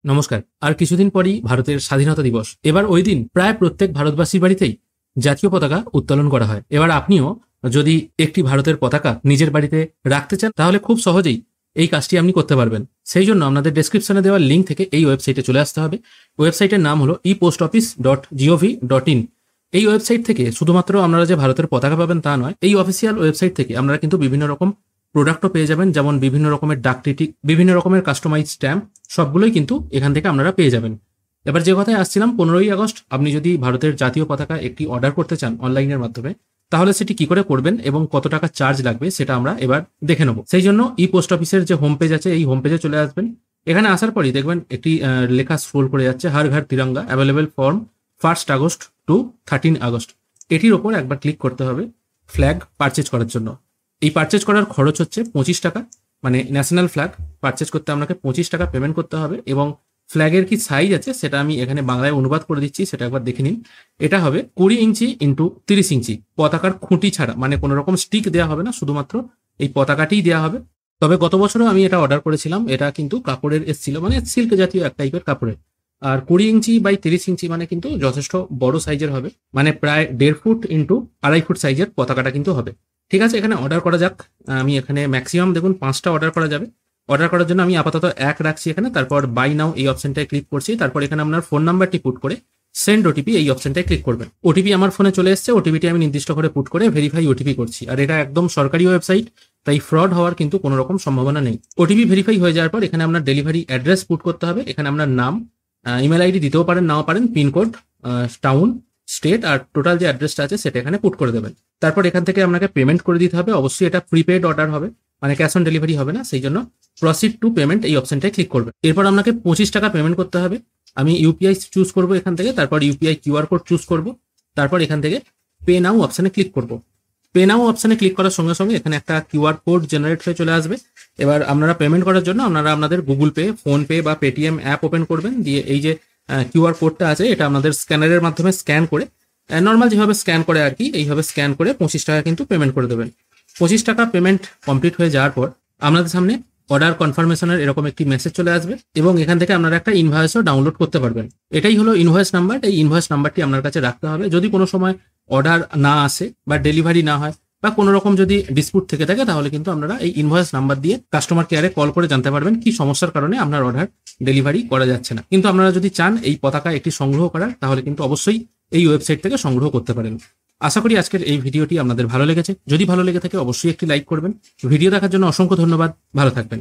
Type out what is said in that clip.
নমস্কার। আর কিছুদিন পরই ভারতের স্বাধীনতা দিবস। এবার ওই দিন প্রায় প্রত্যেক ভারতবাসীর বাড়িতেই জাতীয় পতাকা উত্তোলন করা হয়। এবার আপনিও যদি একটি ভারতের পতাকা নিজের বাড়িতে রাখতে চান তাহলে খুব সহজেই এই কাজটি আপনি করতে পারবেন। সেই জন্য আপনাদের ডেসক্রিপশনে দেওয়া লিঙ্ক থেকে এই ওয়েবসাইটে চলে আসতে হবে। ওয়েবসাইটের নাম হলো epostoffice.gov.in। এই ওয়েবসাইট থেকে শুধুমাত্র আপনারা যে ভারতের পতাকা পাবেন তা নয়, এই অফিসিয়াল ওয়েবসাইট থেকে আপনারা কিন্তু বিভিন্ন রকম প্রোডাক্টও পেয়ে যাবেন, যেমন বিভিন্ন রকমের ডাকটিকিট, বিভিন্ন রকমের কাস্টমাইজ স্ট্যাম্প, সবগুলোই কিন্তু এখান থেকে আপনারা পেয়ে যাবেন। এবার যে কথায় আসছিলাম, 15ই আগস্ট আপনি যদি ভারতের জাতীয় পতাকা একটি অর্ডার করতে চান অনলাইনের মাধ্যমে, তাহলে সেটি কি করে করবেন এবং কত টাকা চার্জ লাগবে সেটা আমরা এবার দেখে নেব। সেই জন্য ই পোস্ট অফিসের যে হোম পেজ আছে, এই হোম পেজে চলে আসবেন। এখানে আসার পরই দেখবেন একটি লেখা স্ক্রোল করে যাচ্ছে, Har Ghar Tiranga available from 1 August to 13 August. এটির ওপর একবার ক্লিক করতে হবে ফ্ল্যাগ পারচেজ করার জন্য। এই পারচেজ করার খরচ হচ্ছে 25 টাকা, মানে ন্যাশনাল ফ্ল্যাগ পারচেজ করতে আপনাকে 25 টাকা পেমেন্ট করতে হবে। এবং ফ্ল্যাগের কি সাইজ আছে সেটা আমি এখানে বাংলায় অনুবাদ করে দিচ্ছি, সেটা একবার দেখে নিন। এটা হবে 20 ইঞ্চি ইন্টু 30 ইঞ্চি। পতাকার খুঁটি ছাড়া, মানে কোনো রকম স্টিক দেওয়া হবে না, শুধুমাত্র এই পতাকাটিই দেওয়া হবে। তবে গত বছরও আমি এটা অর্ডার করেছিলাম, এটা কিন্তু কাপড়ের এসেছিল, মানে সিল্ক জাতীয় এক টাইপের কাপড়ের। আর 20 ইঞ্চি বাই 30 ইঞ্চি মানে কিন্তু যথেষ্ট বড় সাইজের হবে, মানে প্রায় 1.5 ফুট ইন্টু 2.5 ফুট সাইজের পতাকাটা কিন্তু হবে। ঠিক আছে, এখানে অর্ডার করা যাক। আমি এখানে ম্যাক্সিমাম দেখুন 5টা অর্ডার করা যাবে। অর্ডার করার জন্য আমি আপাতত 1 রাখছি এখানে, তারপর বাই নাও এই অপশনটায় ক্লিক করছি। তারপর এখানে আপনার ফোন নাম্বারটি পুট করে সেন্ড ওটিপি এই অপশনটায় ক্লিক করবেন। ওটিপি আমার ফোনে চলে এসেছে, ওটিপিটি আমি নির্দিষ্ট করে পুট করে ভেরিফাই ওটিপি করছি। আর এটা একদম সরকারি ওয়েবসাইট, তাই ফ্রড হওয়ার কিন্তু কোনো রকম সম্ভাবনা নেই। ওটিপি ভেরিফাই হয়ে যাওয়ার পর এখানে আপনার ডেলিভারি অ্যাড্রেস পুট করতে হবে। এখানে আপনার নাম, ইমেল আইডি দিতেও পারেন, নাও পারেন, পিনকোড, টাউন, স্টেট আর টোটাল যে অ্যাড্রেসটা আছে সেটা এখানে পুট করে দেবেন। তারপর এখান থেকে আপনাকে পেমেন্ট করে দিতে হবে। অবশ্যই এটা প্রিপেড অর্ডার হবে, মানে ক্যাশ অন ডেলিভারি হবে না, সেই জন্য প্রসিড টু পেমেন্ট এই অপশনটায় ক্লিক করবেন। এরপর আপনাকে 25 টাকা পেমেন্ট করতে হবে। আমি ইউপিআই চুজ করব এখান থেকে, তারপর ইউপিআই কিউআর কোড চুজ করব, তারপর এখান থেকে পে নাও অপশনে ক্লিক করব। পে নাও অপশনে ক্লিক করার সঙ্গে সঙ্গে এখানে একটা কিউআর কোড জেনারেট হয়ে চলে আসবে। এবার আপনারা পেমেন্ট করার জন্য আপনারা আপনাদের গুগল পে, ফোন পে বা পেটিএম অ্যাপ ওপেন করবেন। দিয়ে এই যে কিউআর কোডটা আছে এটা আপনাদের স্ক্যানারের মাধ্যমে স্ক্যান করে, নর্মাল যেভাবে স্ক্যান করে আর কি, এইভাবে স্ক্যান করে 25 টাকা কিন্তু পেমেন্ট করে দেবেন। 25 টাকা পেমেন্ট কমপ্লিট হয়ে যাওয়ার পর আপনাদের সামনে অর্ডার কনফার্মেশনের এরকম একটি মেসেজ চলে আসবে এবং এখান থেকে আপনারা একটা ইনভয়েসও ডাউনলোড করতে পারবেন। এটাই হলো ইনভয়েস নাম্বার। এই ইনভয়েস নাম্বারটি আপনার কাছে রাখতে হবে। যদি কোনো সময় অর্ডার না আসে বা ডেলিভারি না হয় বা কোনো রকম যদি ডিসপুট থেকে থাকে, তাহলে কিন্তু আপনারা এই ইনভয়েস নাম্বার দিয়ে কাস্টমার কেয়ারে কল করে জানতে পারবেন কি সমস্যার কারণে আপনার অর্ডার ডেলিভারি করা যাচ্ছে না। কিন্তু আপনারা যদি চান এই পতাকা একটি সংগ্রহ করার, তাহলে কিন্তু অবশ্যই এই ওয়েবসাইট থেকে সংগ্রহ করতে পারেন। আশা করি আজকের এই ভিডিওটি আপনাদের ভালো লেগেছে। যদি ভালো লেগে থাকে অবশ্যই একটি লাইক করবেন। ভিডিও দেখার জন্য অসংখ্য ধন্যবাদ। ভালো থাকবেন।